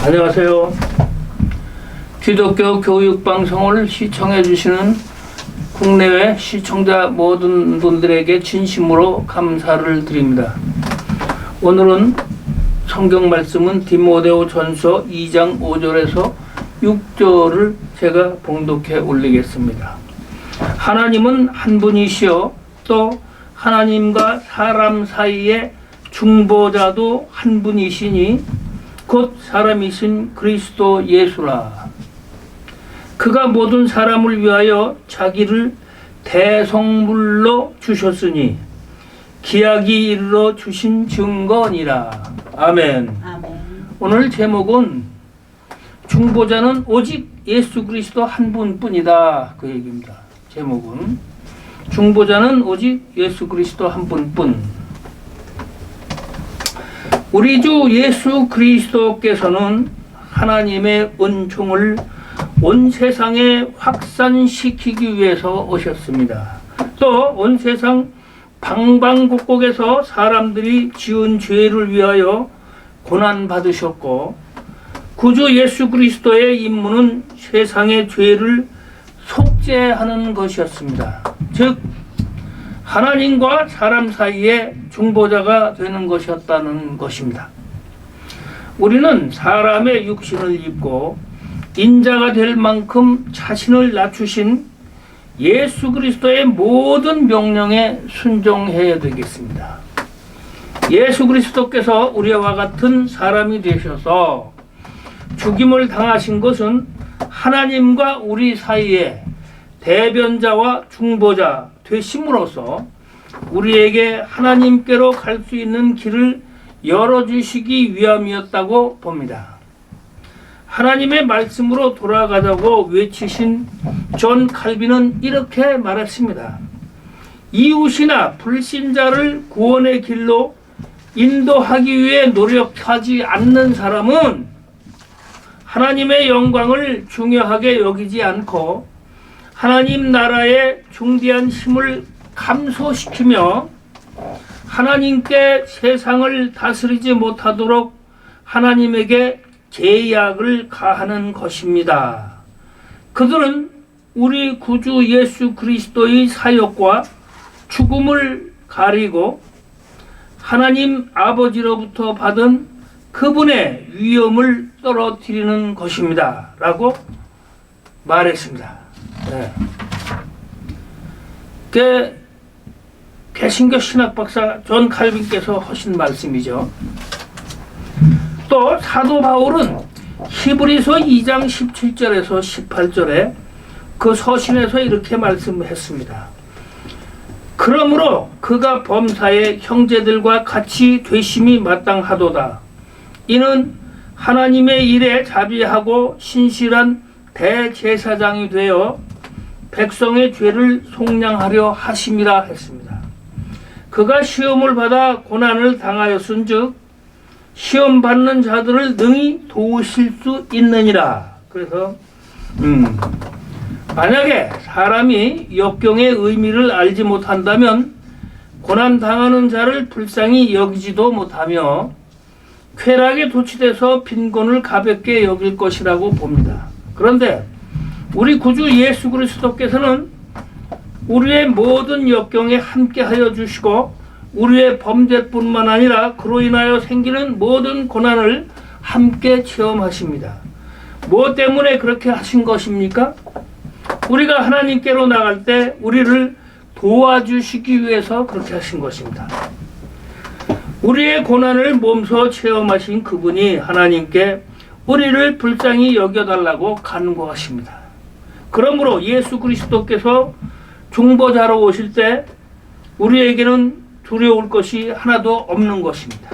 안녕하세요. 기독교 교육방송을 시청해주시는 국내외 시청자 모든 분들에게 진심으로 감사를 드립니다. 오늘은 성경 말씀은 디모데오 전서 2장 5절에서 6절을 제가 봉독해 올리겠습니다. 하나님은 한 분이시요 또 하나님과 사람 사이에 중보자도 한 분이시니 곧 사람이신 그리스도 예수라. 그가 모든 사람을 위하여 자기를 대성물로 주셨으니 기약이 이르러 주신 증거니라. 아멘. 아멘. 오늘 제목은 중보자는 오직 예수 그리스도 한 분뿐이다. 그 얘기입니다. 제목은 중보자는 오직 예수 그리스도 한 분뿐. 우리 주 예수 그리스도께서는 하나님의 은총을 온 세상에 확산시키기 위해서 오셨습니다. 또 온 세상 방방곡곡에서 사람들이 지은 죄를 위하여 고난받으셨고, 구주 예수 그리스도의 임무는 세상의 죄를 속죄하는 것이었습니다. 즉 하나님과 사람 사이에 중보자가 되는 것이었다는 것입니다. 우리는 사람의 육신을 입고 인자가 될 만큼 자신을 낮추신 예수 그리스도의 모든 명령에 순종해야 되겠습니다. 예수 그리스도께서 우리와 같은 사람이 되셔서 죽임을 당하신 것은 하나님과 우리 사이에 대변자와 중보자 되심으로써 우리에게 하나님께로 갈 수 있는 길을 열어주시기 위함이었다고 봅니다. 하나님의 말씀으로 돌아가자고 외치신 존 칼빈은 이렇게 말했습니다. 이웃이나 불신자를 구원의 길로 인도하기 위해 노력하지 않는 사람은 하나님의 영광을 중요하게 여기지 않고 하나님 나라의 중대한 힘을 감소시키며 하나님께 세상을 다스리지 못하도록 하나님에게 제약을 가하는 것입니다. 그들은 우리 구주 예수 그리스도의 사역과 죽음을 가리고 하나님 아버지로부터 받은 그분의 위엄을 떨어뜨리는 것입니다. 라고 말했습니다. 네. 개신교 신학박사 존 칼빈께서 하신 말씀이죠. 또 사도 바울은 히브리서 2장 17절에서 18절에 그 서신에서 이렇게 말씀했습니다. 그러므로 그가 범사의 형제들과 같이 되심이 마땅하도다. 이는 하나님의 일에 자비하고 신실한 대제사장이 되어 백성의 죄를 속량하려 하심이라 했습니다. 그가 시험을 받아 고난을 당하였은즉 시험 받는 자들을 능히 도우실 수 있느니라. 그래서 만약에 사람이 역경의 의미를 알지 못한다면 고난 당하는 자를 불쌍히 여기지도 못하며 쾌락에 도취돼서 빈곤을 가볍게 여길 것이라고 봅니다. 그런데 우리 구주 예수 그리스도께서는 우리의 모든 역경에 함께하여 주시고 우리의 범죄뿐만 아니라 그로 인하여 생기는 모든 고난을 함께 체험하십니다. 뭐 때문에 그렇게 하신 것입니까? 우리가 하나님께로 나갈 때 우리를 도와주시기 위해서 그렇게 하신 것입니다. 우리의 고난을 몸소 체험하신 그분이 하나님께 우리를 불쌍히 여겨달라고 간구하십니다. 그러므로 예수 그리스도께서 중보자로 오실 때 우리에게는 두려울 것이 하나도 없는 것입니다.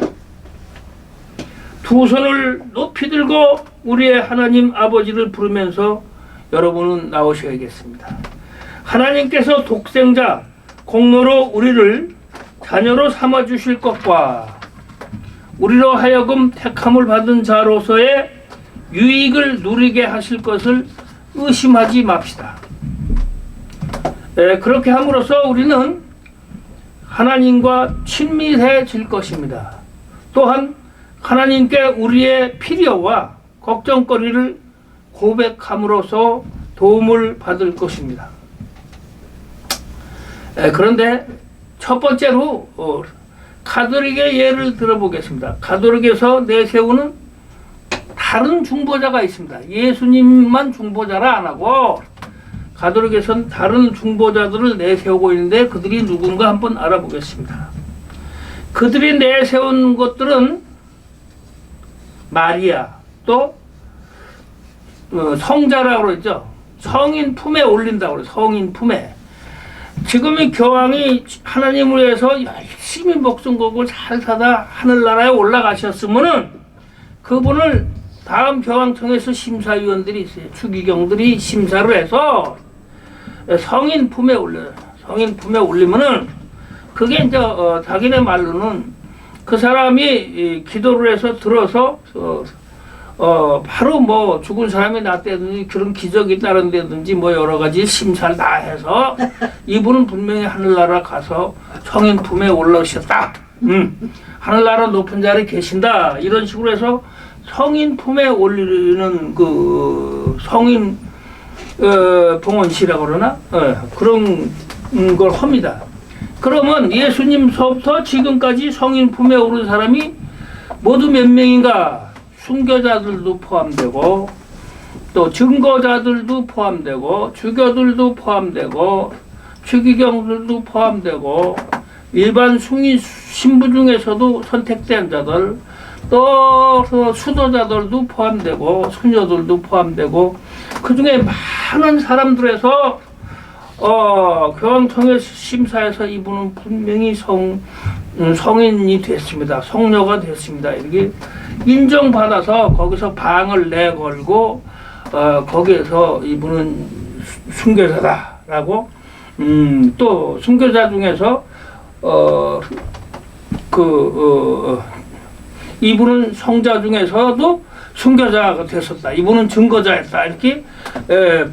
두 손을 높이 들고 우리의 하나님 아버지를 부르면서 여러분은 나오셔야겠습니다. 하나님께서 독생자 공로로 우리를 자녀로 삼아주실 것과 우리로 하여금 택함을 받은 자로서의 유익을 누리게 하실 것을 의심하지 맙시다. 그렇게 함으로써 우리는 하나님과 친밀해질 것입니다. 또한 하나님께 우리의 필요와 걱정거리를 고백함으로써 도움을 받을 것입니다. 그런데 첫 번째로 가톨릭의 예를 들어보겠습니다. 가톨릭에서 내세우는 다른 중보자가 있습니다. 예수님만 중보자라 안 하고 가톨릭에서는 다른 중보자들을 내세우고 있는데 그들이 누군가 한번 알아보겠습니다. 그들이 내세운 것들은 마리아, 또 성자라고 그러죠. 성인 품에 올린다고 그래요. 성인 품에. 지금 이 교황이 하나님을 위해서 열심히 목숨 걸고 잘 사다 하늘나라에 올라가셨으면은 그분을 다음 교황청에서 심사위원들이 있어요. 추기경들이 심사를 해서 성인 품에 올려요. 성인 품에 올리면은 그게 이제 자기네 말로는 그 사람이 기도를 해서 들어서 바로 뭐 죽은 사람이 낫다든지 그런 기적이 따른다든지 뭐 여러 가지 심사를 다 해서 이분은 분명히 하늘나라 가서 성인 품에 올라오셨다. 하늘나라 높은 자리에 계신다. 이런 식으로 해서 성인 품에 올리는 그 성인 봉헌시라고 그러나 그런 걸 합니다. 그러면 예수님서부터 지금까지 성인 품에 오른 사람이 모두 몇 명인가? 순교자들도 포함되고 또 증거자들도 포함되고 주교들도 포함되고 추기경들도 포함되고 일반 승인 신부 중에서도 선택된 자들 또 수도자들도 포함되고 수녀들도 포함되고 그 중에 많은 사람들에서 교황청의 심사에서 이분은 분명히 성인이 됐습니다. 성녀가 됐습니다. 이렇게 인정받아서 거기서 방을 내걸고 거기에서 이분은 순교자다라고 또 순교자 중에서 이분은 성자 중에서도 순교자가 됐었다. 이분은 증거자였다. 이렇게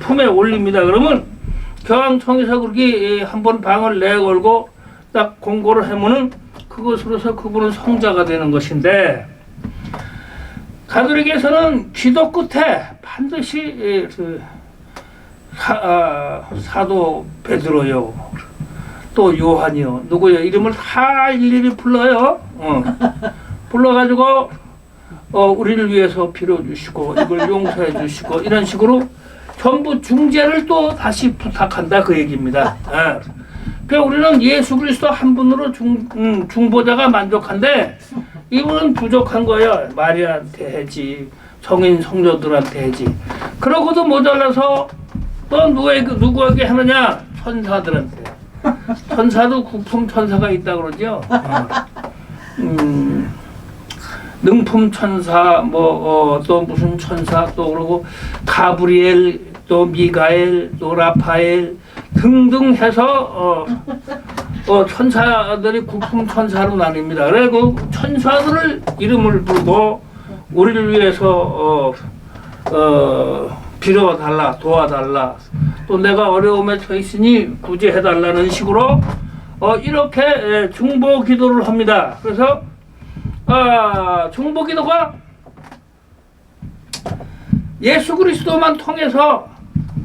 품에 올립니다. 그러면 교황청에서 그렇게 한번 방을 내걸고 딱 공고를 하면은 그것으로서 그분은 성자가 되는 것인데 가톨릭에서는 기도 끝에 반드시 사도 베드로요 또 요한이요 누구요 이름을 다 일일이 불러요. 불러가지고 우리를 위해서 빌어주시고 이걸 용서해 주시고 이런 식으로 전부 중재를 또 다시 부탁한다 그 얘기입니다. 그러니까 우리는 예수 그리스도 한 분으로 중보자가 만족한데 이분은 부족한 거예요. 마리아한테 해지, 성인 성녀들한테 해지. 그러고도 모자라서 또 누구에게 하느냐? 천사들한테. 천사도 국품 천사가 있다 그러죠. 능품 천사, 또 무슨 천사, 또 그러고 가브리엘, 또 미가엘, 또 라파엘 등등 해서 천사들이 국품 천사로 나뉩니다. 그리고 천사들을 이름을 부르고 우리를 위해서 빌어달라, 도와달라, 또 내가 어려움에 처했으니 구제해달라는 식으로 이렇게 중보 기도를 합니다. 그래서 중보 기도가 예수 그리스도만 통해서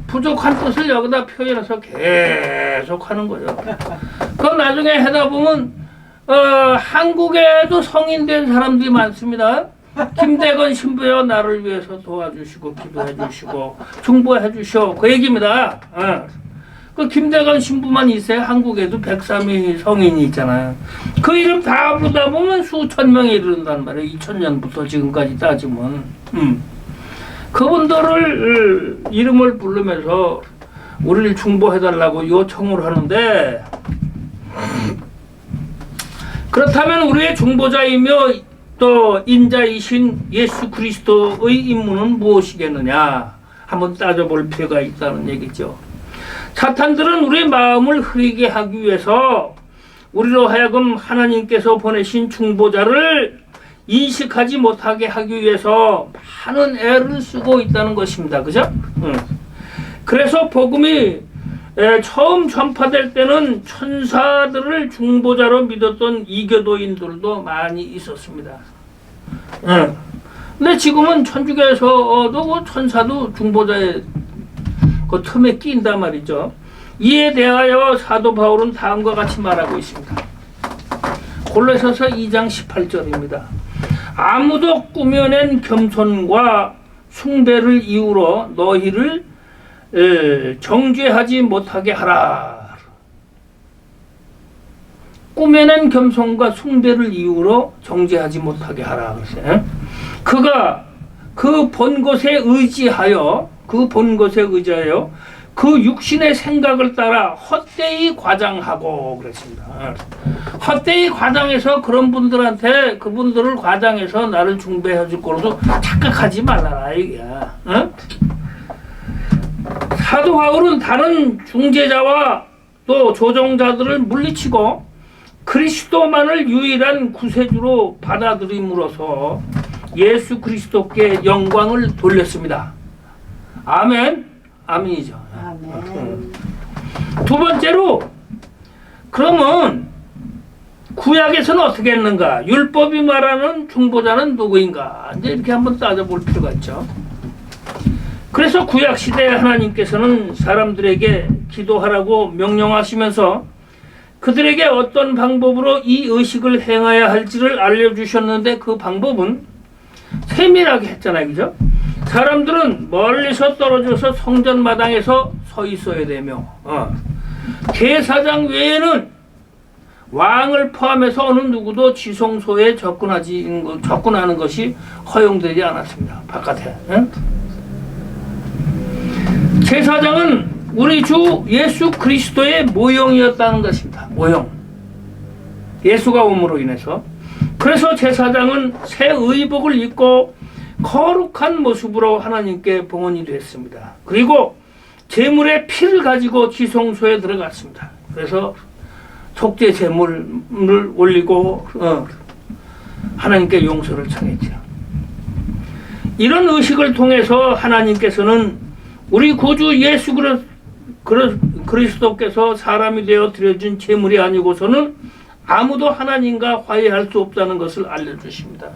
부족한 뜻을 여기다 표현해서 계속 하는 거예요. 그럼 나중에 하다 보면 한국에도 성인된 사람들이 많습니다. 김대건 신부여 나를 위해서 도와주시고 기도해 주시고 중보해 주시오 그 얘기입니다. 그 김대건 신부만 있어요. 한국에도 103위 성인이 있잖아요. 그 이름 다 부르다 보면 수천 명이 이른단 말이에요. 2000년부터 지금까지 따지면 그분들을 이름을 부르면서 우리를 중보해달라고 요청을 하는데 그렇다면 우리의 중보자이며 또 인자이신 예수 그리스도의 임무는 무엇이겠느냐 한번 따져볼 필요가 있다는 얘기죠. 사탄들은 우리의 마음을 흐리게 하기 위해서 우리로 하여금 하나님께서 보내신 중보자를 인식하지 못하게 하기 위해서 많은 애를 쓰고 있다는 것입니다. 그죠? 그래서 복음이 처음 전파될 때는 천사들을 중보자로 믿었던 이교도인들도 많이 있었습니다. 근데 지금은 천주교에서도 그 천사도 중보자의 그 틈에 끼인단 말이죠. 이에 대하여 사도 바울은 다음과 같이 말하고 있습니다. 골로새서 2장 18절입니다. 아무도 꾸며낸 겸손과 숭배를 이유로 너희를 정죄하지 못하게 하라. 꾸며낸 겸손과 숭배를 이유로 정죄하지 못하게 하라. 그가 그 본 것에 의지하여 그 육신의 생각을 따라 헛되이 과장하고 그랬습니다. 헛되이 과장해서 그런 분들한테 그분들을 과장해서 나를 중배해 줄 거로도 착각하지 말라라 이게야. 사도 바울은 다른 중재자와 또 조정자들을 물리치고 그리스도만을 유일한 구세주로 받아들임으로써 예수 그리스도께 영광을 돌렸습니다. 아멘. 아멘이죠. 아멘. 두 번째로 그러면 구약에서는 어떻게 했는가? 율법이 말하는 중보자는 누구인가? 이제 이렇게 한번 따져볼 필요가 있죠. 그래서 구약 시대에 하나님께서는 사람들에게 기도하라고 명령하시면서 그들에게 어떤 방법으로 이 의식을 행해야 할지를 알려주셨는데 그 방법은 세밀하게 했잖아요. 그죠? 사람들은 멀리서 떨어져서 성전 마당에서 서 있어야 되며 제사장 외에는 왕을 포함해서 어느 누구도 지성소에 접근하는 것이 허용되지 않았습니다. 바깥에. 제사장은 우리 주 예수 그리스도의 모형이었다는 것입니다. 모형. 예수가 옴으로 인해서. 그래서 제사장은 새 의복을 입고 거룩한 모습으로 하나님께 봉헌이 됐습니다. 그리고 제물의 피를 가지고 지성소에 들어갔습니다. 그래서 속죄 제물을 올리고 하나님께 용서를 청했죠. 이런 의식을 통해서 하나님께서는 우리 구주 예수 그리스도께서 사람이 되어 드려진 제물이 아니고서는 아무도 하나님과 화해할 수 없다는 것을 알려주십니다.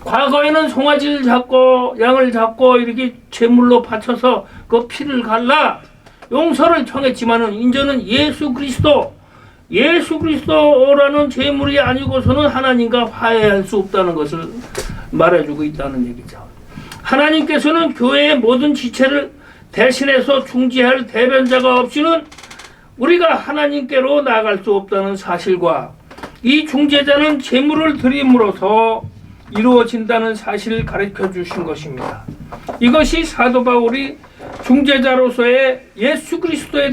과거에는 송아지를 잡고 양을 잡고 이렇게 제물로 바쳐서 그 피를 갈라 용서를 청했지만은 이제는 예수 그리스도라는 제물이 아니고서는 하나님과 화해할 수 없다는 것을 말해주고 있다는 얘기죠. 하나님께서는 교회의 모든 지체를 대신해서 중지할 대변자가 없이는 우리가 하나님께로 나아갈 수 없다는 사실과 이 중재자는 제물을 드림으로써 이루어진다는 사실을 가르쳐 주신 것입니다. 이것이 사도 바울이 중재자로서의 예수 그리스도에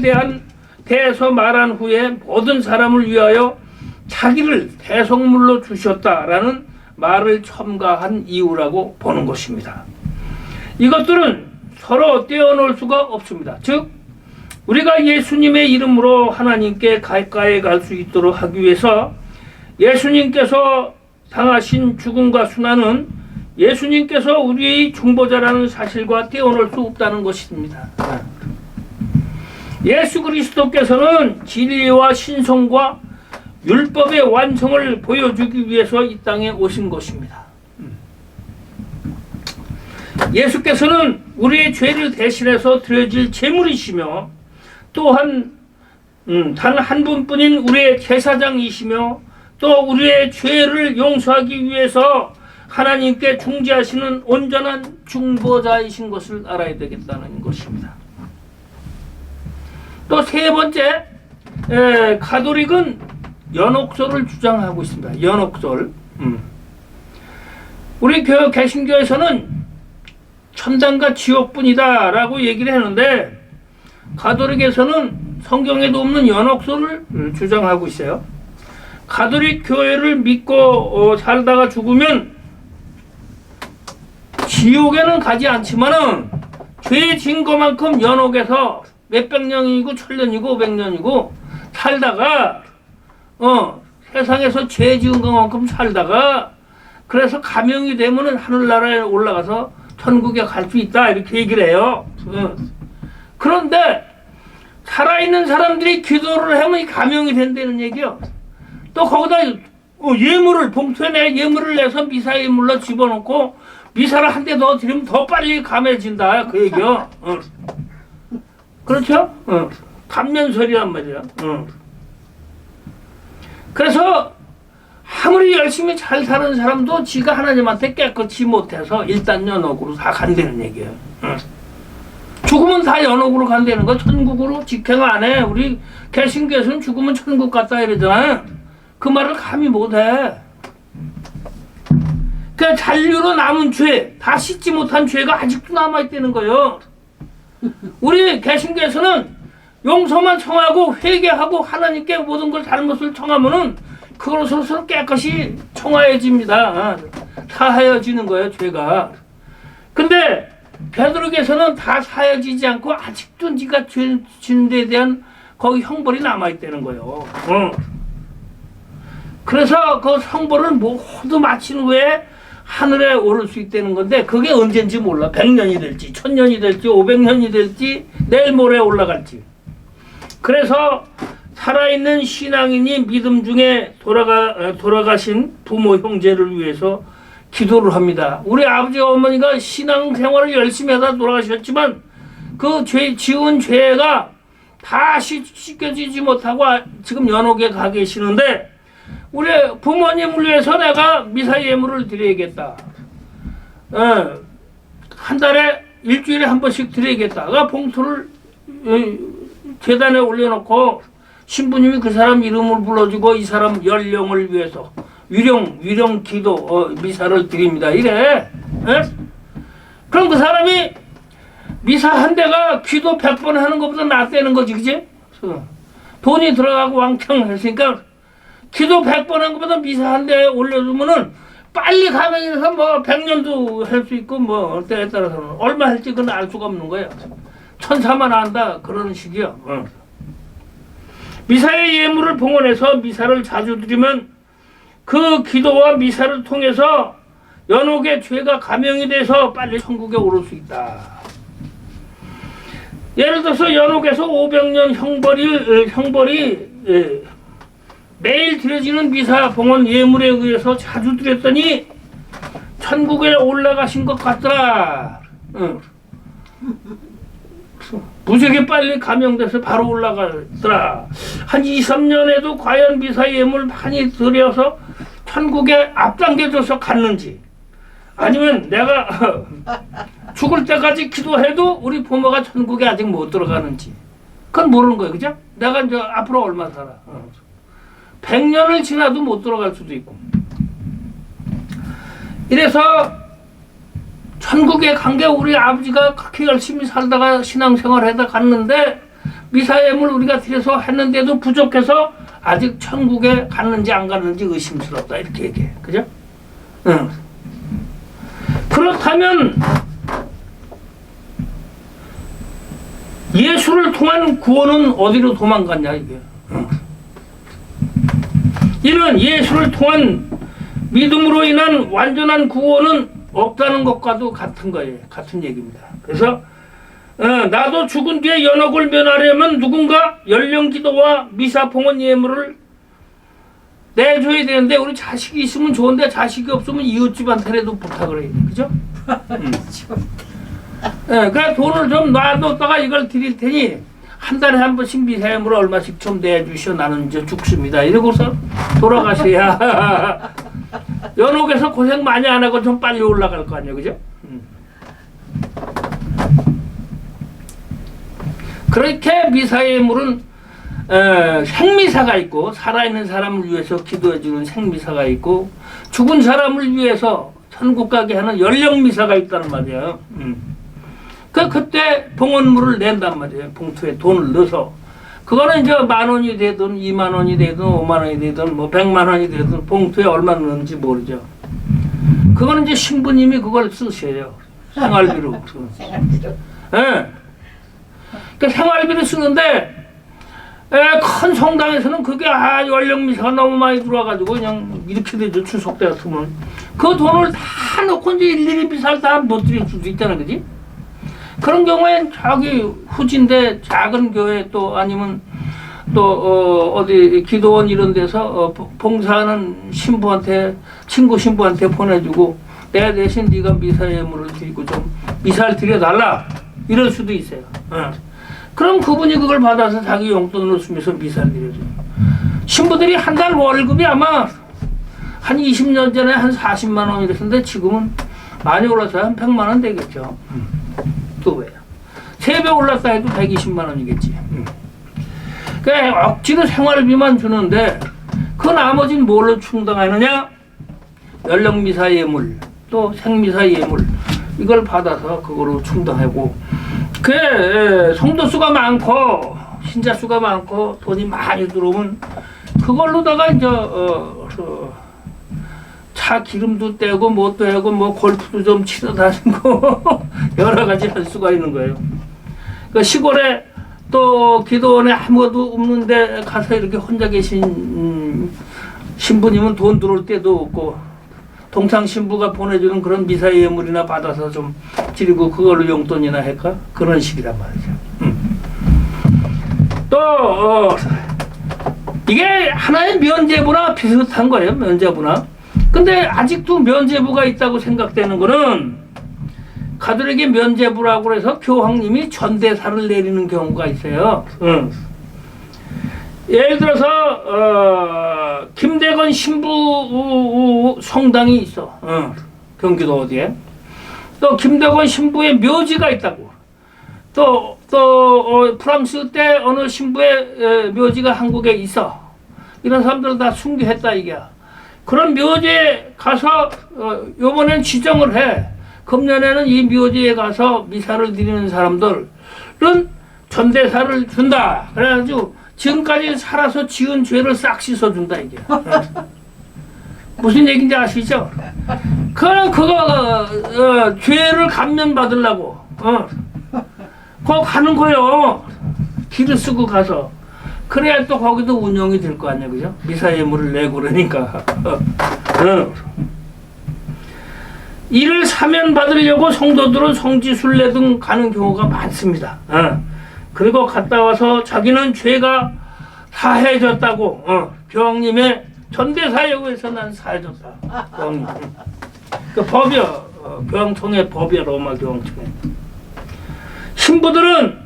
대해서 말한 후에 모든 사람을 위하여 자기를 대속물로 주셨다라는 말을 첨가한 이유라고 보는 것입니다. 이것들은 서로 떼어놓을 수가 없습니다. 즉 우리가 예수님의 이름으로 하나님께 가까이 갈 수 있도록 하기 위해서 예수님께서 당하신 죽음과 순환은 예수님께서 우리의 중보자라는 사실과 떼어놓을 수 없다는 것입니다. 예수 그리스도께서는 진리와 신성과 율법의 완성을 보여주기 위해서 이 땅에 오신 것입니다. 예수께서는 우리의 죄를 대신해서 드려질 제물이시며 또한 단 한 분뿐인 우리의 제사장이시며 또 우리의 죄를 용서하기 위해서 하나님께 중재하시는 온전한 중보자이신 것을 알아야 되겠다는 것입니다. 또 세 번째, 가톨릭은 연옥설을 주장하고 있습니다. 연옥설. 우리 개신교에서는 천당과 지옥뿐이다 라고 얘기를 했는데 가톨릭에서는 성경에도 없는 연옥설을 주장하고 있어요. 가톨릭 교회를 믿고 살다가 죽으면 지옥에는 가지 않지만은 죄 진 것만큼 연옥에서 몇백 년이고 천년이고 500년이고 살다가 세상에서 죄 지은 것만큼 살다가 그래서 감형이 되면은 하늘나라에 올라가서 천국에 갈 수 있다 이렇게 얘기를 해요. 그런데 살아있는 사람들이 기도를 하면 감형이 된다는 얘기요. 또 거기다 예물을 봉투에 내 예물을 내서 미사 예물로 집어넣고 미사를 한 대 더 드리면 더 빨리 감해진다 그 얘기요. 그렇죠? 감면설이란 말이야. 그래서 아무리 열심히 잘 사는 사람도 지가 하나님한테 깨끗이 못해서 일단 연옥으로 다 간다는 얘기예요. 죽으면 다 연옥으로 간다는 거. 천국으로 직행 안 해. 우리 개신교에서는 죽으면 천국 갔다 이러잖아요. 그 말을 감히 못해. 그 잔류로 남은 죄, 다 씻지 못한 죄가 아직도 남아있다는 거예요. 우리 개신교에서는 용서만 청하고 회개하고 하나님께 모든 걸 잘못을 청하면은 그것으로서 깨끗이 청하여집니다. 사하여지는 거예요, 죄가. 근데 베드로께서는 다 사여지지 않고 아직도 네가 죄 지은 데 대한 거기 형벌이 남아있다는 거예요. 그래서 그 형벌을 모두 마친 후에 하늘에 오를 수 있다는 건데 그게 언젠지 몰라. 100년이 될지 1000년이 될지 500년이 될지 내일 모레 올라갈지. 그래서 살아있는 신앙인이 믿음 중에 돌아가신 부모 형제를 위해서 기도를 합니다. 우리 아버지 어머니가 신앙생활을 열심히 하다 돌아가셨지만 그 지은 죄가 다 씻겨지지 못하고 지금 연옥에 가 계시는데 우리 부모님을 위해서 내가 미사 예물을 드려야겠다. 한 달에 일주일에 한 번씩 드려야겠다. 봉투를 재단에 올려놓고 신부님이 그 사람 이름을 불러주고 이 사람 연령을 위해서 위령 기도 미사를 드립니다. 이래. 그럼 그 사람이 미사 한 대가 기도 100번 하는 것보다 낫다는 거지, 그지? 돈이 들어가고 왕창 했으니까 기도 100번 한 것보다 미사 한 대 올려주면은 빨리 가면이 돼서 뭐 100년도 할 수 있고 뭐 때에 따라서는 얼마 할지 그건 알 수가 없는 거야. 천사만 안다 그런 식이야. 미사의 예물을 봉헌해서 미사를 자주 드리면 그 기도와 미사를 통해서 연옥의 죄가 감형이 돼서 빨리 천국에 오를 수 있다. 예를 들어서 연옥에서 500년 형벌이 매일 드려지는 미사 봉헌 예물에 의해서 자주 드렸더니 천국에 올라가신 것 같더라. 무지하게 빨리 감형돼서 바로 올라가더라. 한 2, 3년에도 과연 미사 예물 많이 드려서 천국에 앞당겨져서 갔는지 아니면 내가 죽을 때까지 기도해도 우리 부모가 천국에 아직 못 들어가는지 그건 모르는 거예요. 그죠? 내가 이제 앞으로 얼마 살아. 100년을 지나도 못 들어갈 수도 있고. 이래서 천국에 간 게 우리 아버지가 그렇게 열심히 살다가 신앙생활 하다 갔는데 미사예물 우리가 드려서 했는데도 부족해서 아직 천국에 갔는지 안 갔는지 의심스럽다 이렇게 얘기해. 그죠? 그렇다면 예수를 통한 구원은 어디로 도망갔냐 이게. 이는 예수를 통한 믿음으로 인한 완전한 구원은 없다는 것과도 같은 거예요. 같은 얘기입니다. 그래서 나도 죽은 뒤에 연옥을 면하려면 누군가 연령기도와 미사 봉헌 예물을 내줘야 되는데 우리 자식이 있으면 좋은데 자식이 없으면 이웃집한테라도 부탁을 해야 돼. 그죠? 그러니까 돈을 좀 놔뒀다가 이걸 드릴 테니 한 달에 한 번씩 미사 예물 얼마씩 좀 내주시오. 나는 이제 죽습니다. 이러고서 돌아가셔야 연옥에서 고생 많이 안 하고 좀 빨리 올라갈 거 아니에요. 그죠? 그렇게 미사의 예물은 생미사가 있고 살아있는 사람을 위해서 기도해주는 생미사가 있고 죽은 사람을 위해서 천국 가게 하는 연령미사가 있다는 말이에요. 그때 봉헌물을 낸단 말이에요. 봉투에 돈을 넣어서. 그거는 이제 10,000원이 되든 20,000원이 되든 50,000원이 되든 뭐 100,000원이 되든 봉투에 얼마 넣는지 모르죠. 그거는 이제 신부님이 그걸 쓰셔요. 생활비로. 생활비로. 예. 그 생활비를 쓰는데 큰 성당에서는 그게 연령미사가 너무 많이 들어와가지고 그냥 이렇게 되죠. 추석 때 같으면 그 돈을 다 넣고 이제 일일이 미사를 다 못 드릴 수도 있잖아, 그지? 그런 경우엔 저기 후진데 작은 교회 또 아니면 어디 기도원 이런 데서 봉사하는 신부한테, 친구 신부한테 보내주고 내 대신 네가 미사 예물을 드리고 좀 미사를 드려달라 이럴 수도 있어요. 그럼 그분이 그걸 받아서 자기 용돈으로 쓰면서 미사를 드려줘요. 신부들이 한 달 월급이 아마 한 20년 전에 한 40만 원 이랬는데 지금은 많이 올라서 한 100만 원 되겠죠. 또 왜요? 3배 올랐다 해도 120만 원이겠지. 그러니까 억지로 생활비만 주는데 그 나머지는 뭘로 충당하느냐? 연령미사 예물, 또 생미사 예물 이걸 받아서 그거로 충당하고 그 성도 수가 많고 신자 수가 많고 돈이 많이 들어오면 그걸로다가 이제 차 기름도 떼고 뭣도 하고 뭐 골프도 좀 치러 다니고 여러 가지 할 수가 있는 거예요. 그 시골에 또 기도원에 아무것도 없는데 가서 이렇게 혼자 계신 신부님은 돈 들어올 때도 없고 동창 신부가 보내주는 그런 미사 예물이나 받아서 좀 드리고 그걸로 용돈이나 할까? 그런 식이란 말이죠. 또 이게 하나의 면죄부나 비슷한 거예요. 면죄부나. 근데 아직도 면죄부가 있다고 생각되는 거는 가톨릭의 면죄부라고 해서 교황님이 전대사를 내리는 경우가 있어요. 예를 들어서 김대건 신부 성당이 있어. 경기도 어디에. 또 김대건 신부의 묘지가 있다고. 또 프랑스 때 어느 신부의 묘지가 한국에 있어. 이런 사람들 다 순교했다 이게야. 그런 묘지에 가서 요번엔 지정을 해. 금년에는 이 묘지에 가서 미사를 드리는 사람들은 전대사를 준다. 그래가지고 지금까지 살아서 지은 죄를 싹 씻어준다 이게. 무슨 얘기인지 아시죠? 그거 죄를 감면 받으려고 거기 가는 거요. 길을 쓰고 가서. 그래야 또 거기도 운영이 될 거 아니야, 그죠? 미사 예물을 내고 그러니까. 이를 사면 받으려고 성도들은 성지순례 등 가는 경우가 많습니다. 그리고 갔다 와서 자기는 죄가 사해졌다고. 교황님의 전대사에 의해서 난 사해졌다. 교황님. 그 법이요. 교황청의 법이야, 로마 교황청의. 신부들은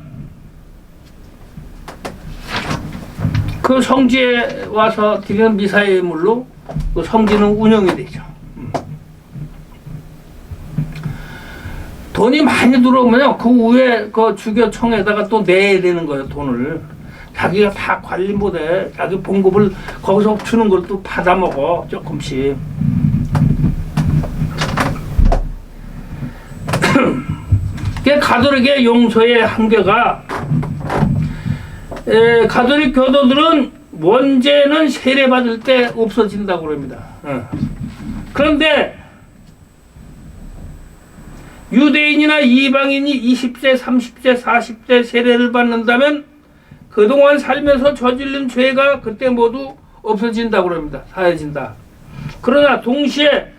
그 성지에 와서 드리는 미사 예물로 그 성지는 운영이 되죠. 돈이 많이 들어오면요, 그 위에 그 주교청에다가 또 내야 되는 거예요, 돈을. 자기가 다 관리 못해. 자기 봉급을 거기서 주는 걸 또 받아먹어, 조금씩. 가톨릭의 용서의 한계가, 가톨릭 교도들은 원죄는 세례받을 때 없어진다고 합니다. 그런데 유대인이나 이방인이 20세, 30세, 40세 세례를 받는다면 그동안 살면서 저질른 죄가 그때 모두 없어진다고 합니다. 사해진다. 그러나 동시에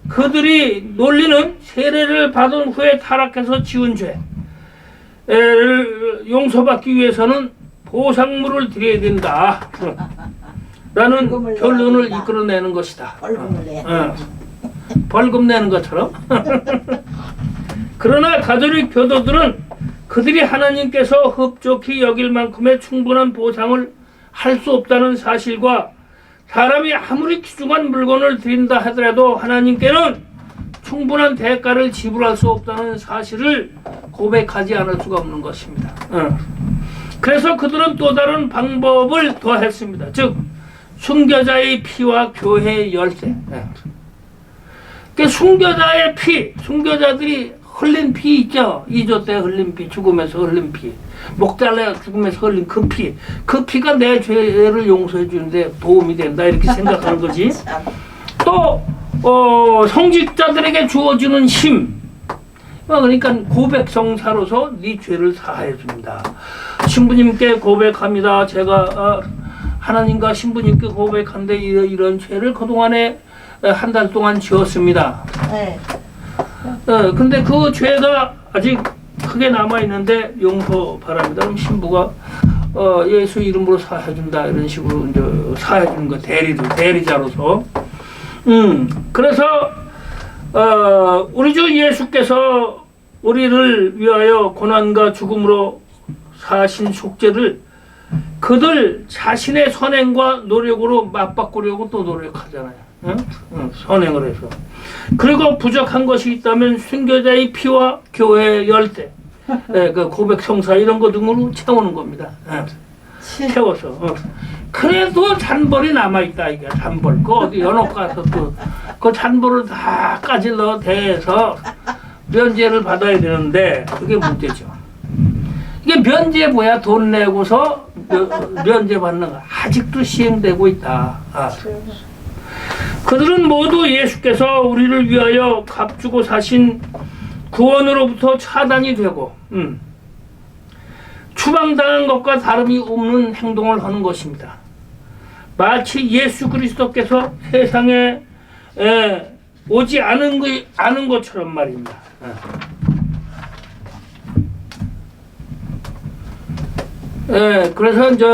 그들이 논리는 세례를 받은 후에 타락해서 지은 죄를 용서받기 위해서는 보상물을 드려야 된다. 라는 결론을 이끌어내는 것이다. 벌금 내는 것처럼. 그러나 가톨릭 교도들은 그들이 하나님께서 흡족히 여길 만큼의 충분한 보상을 할 수 없다는 사실과 사람이 아무리 귀중한 물건을 드린다 하더라도 하나님께는 충분한 대가를 지불할 수 없다는 사실을 고백하지 않을 수가 없는 것입니다. 그래서 그들은 또 다른 방법을 더했습니다. 즉 순교자의 피와 교회의 열쇠. 순교자의 피, 순교자들이 흘린 피 있죠. 2조 때 흘린 피, 죽음에서 흘린 피, 목 잘라 죽음에서 흘린 그 피, 그 피가 내 죄를 용서해 주는데 도움이 된다 이렇게 생각하는 거지. 또 성직자들에게 주어지는 힘, 그러니까 고백성사로서 네 죄를 사하여 줍니다. 신부님께 고백합니다. 제가 하나님과 신부님께 고백한데 이런 죄를 그동안에 한 달 동안 지었습니다. 네. 근데 그 죄가 아직 크게 남아 있는데 용서 바랍니다. 그럼 신부가 예수 이름으로 사해준다 이런 식으로 이제 사해주는 거 대리자로서. 그래서 우리 주 예수께서 우리를 위하여 고난과 죽음으로 사신 속죄를 그들 자신의 선행과 노력으로 맞바꾸려고 또 노력하잖아요. 선행을 해서. 그리고 부족한 것이 있다면 순교자의 피와 교회의 열대, 그 고백 성사 이런 거 등으로 채우는 겁니다. 채워서. 그래도 잔벌이 남아있다, 이게 잔벌. 그 어디 연옥 가서 또 그 잔벌을 다 까질러 대해서 면제를 받아야 되는데 그게 문제죠. 이게 면제 뭐야? 돈 내고서 면제 받는 거 아직도 시행되고 있다. 그들은 모두 예수께서 우리를 위하여 값주고 사신 구원으로부터 차단이 되고 추방당한 것과 다름이 없는 행동을 하는 것입니다. 마치 예수 그리스도께서 세상에 오지 않은 것처럼 말입니다. 그래서 이제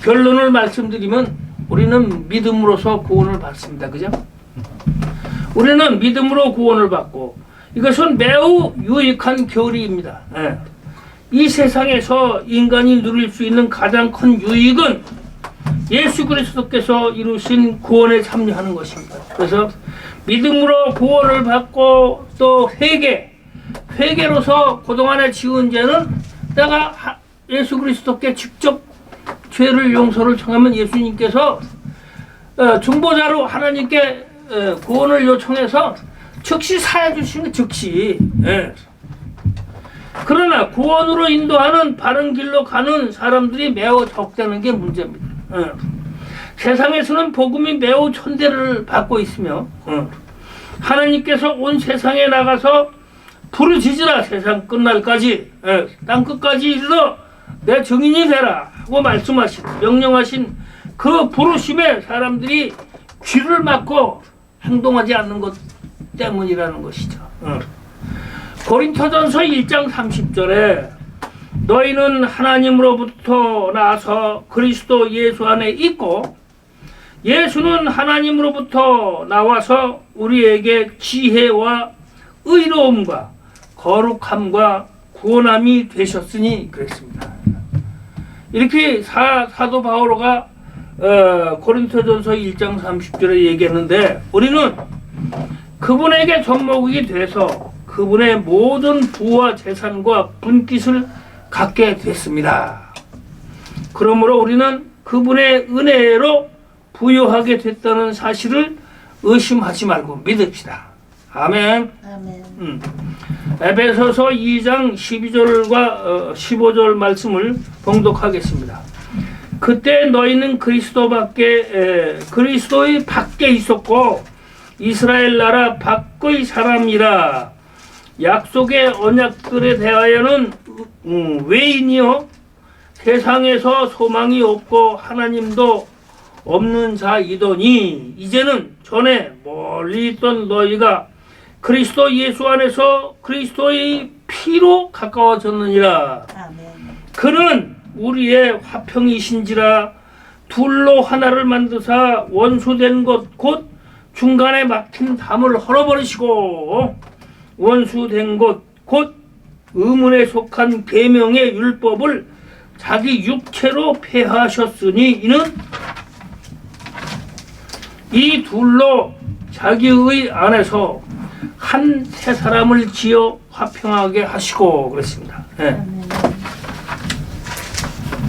결론을 말씀드리면 우리는 믿음으로서 구원을 받습니다. 그죠? 우리는 믿음으로 구원을 받고 이것은 매우 유익한 교리입니다. 이 세상에서 인간이 누릴 수 있는 가장 큰 유익은 예수 그리스도께서 이루신 구원에 참여하는 것입니다. 그래서 믿음으로 구원을 받고 또 회개로서 그동안에 지은 죄는 내가 예수 그리스도께 직접 죄를 용서를 청하면 예수님께서 중보자로 하나님께 구원을 요청해서 즉시 사해 주시는 즉시. 그러나 구원으로 인도하는 바른 길로 가는 사람들이 매우 적다는 게 문제입니다. 세상에서는 복음이 매우 천대를 받고 있으며 하나님께서 온 세상에 나가서 부르짖으라 세상 끝날까지 땅 끝까지 이르러 내 증인이 되라 하고 명령하신 그 부르심에 사람들이 귀를 막고 행동하지 않는 것 때문이라는 것이죠. 고린토전서 1장 30절에 너희는 하나님으로부터 나서 그리스도 예수 안에 있고 예수는 하나님으로부터 나와서 우리에게 지혜와 의로움과 거룩함과 구원함이 되셨으니 그랬습니다. 이렇게 사도 바오로가 고린토전서 1장 30절에 얘기했는데 우리는 그분에게 접목이 돼서 그분의 모든 부와 재산과 분깃을 갖게 됐습니다. 그러므로 우리는 그분의 은혜로 부유하게 됐다는 사실을 의심하지 말고 믿읍시다. 아멘. 에베소서 2장 12절과 15절 말씀을 봉독하겠습니다. 그때 너희는 그리스도의 밖에 있었고 이스라엘 나라 밖의 사람이라 약속의 언약들에 대하여는 외인이요 세상에서 소망이 없고 하나님도 없는 자이더니 이제는 전에 멀리 있던 너희가 그리스도 예수 안에서 그리스도의 피로 가까워졌느니라. 그는 우리의 화평이신지라 둘로 하나를 만드사 원수된 것 곧 중간에 막힌 담을 헐어버리시고 원수된 것 곧 의문에 속한 계명의 율법을 자기 육체로 폐하셨으니 이는 이 둘로 자기의 안에서 한 새 사람을 지어 화평하게 하시고 그랬습니다.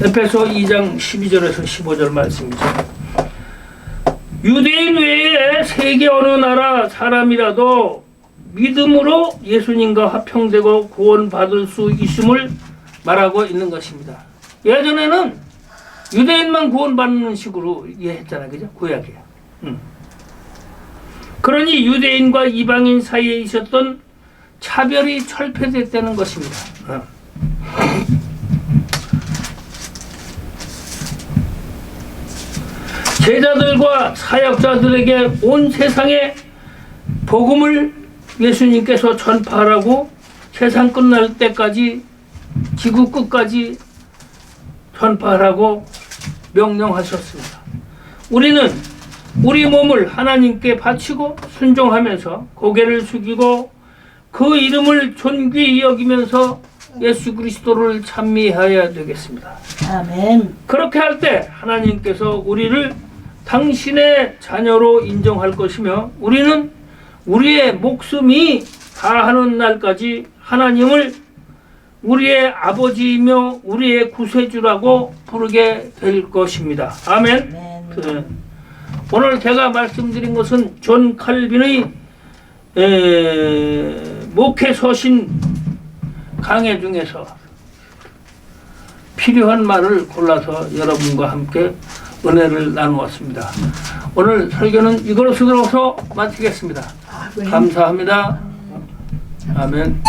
에베소 2장 12절에서 15절 말씀이죠. 유대인 외에 세계 어느 나라 사람이라도 믿음으로 예수님과 화평되고 구원받을 수 있음을 말하고 있는 것입니다. 예전에는 유대인만 구원받는 식으로 이해했잖아요. 그죠? 구약에. 그러니 유대인과 이방인 사이에 있었던 차별이 철폐됐다는 것입니다. 제자들과 사역자들에게 온 세상에 복음을 예수님께서 전파하라고 세상 끝날 때까지 지구 끝까지 전파하라고 명령하셨습니다. 우리는 우리 몸을 하나님께 바치고 순종하면서 고개를 숙이고 그 이름을 존귀히 여기면서 예수 그리스도를 찬미해야 되겠습니다. 아멘. 그렇게 할 때 하나님께서 우리를 당신의 자녀로 인정할 것이며 우리는 우리의 목숨이 다하는 날까지 하나님을 우리의 아버지이며 우리의 구세주라고 부르게 될 것입니다. 아멘. 아멘. 오늘 제가 말씀드린 것은 존 칼빈의 목회 서신 강해 중에서 필요한 말을 골라서 여러분과 함께 은혜를 나누었습니다. 오늘 설교는 이것으로서 마치겠습니다. 감사합니다. 아멘.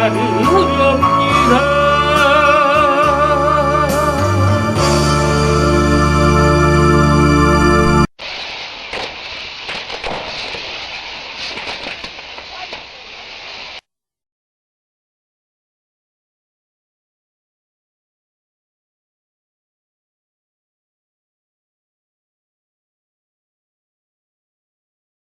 하리옵니다.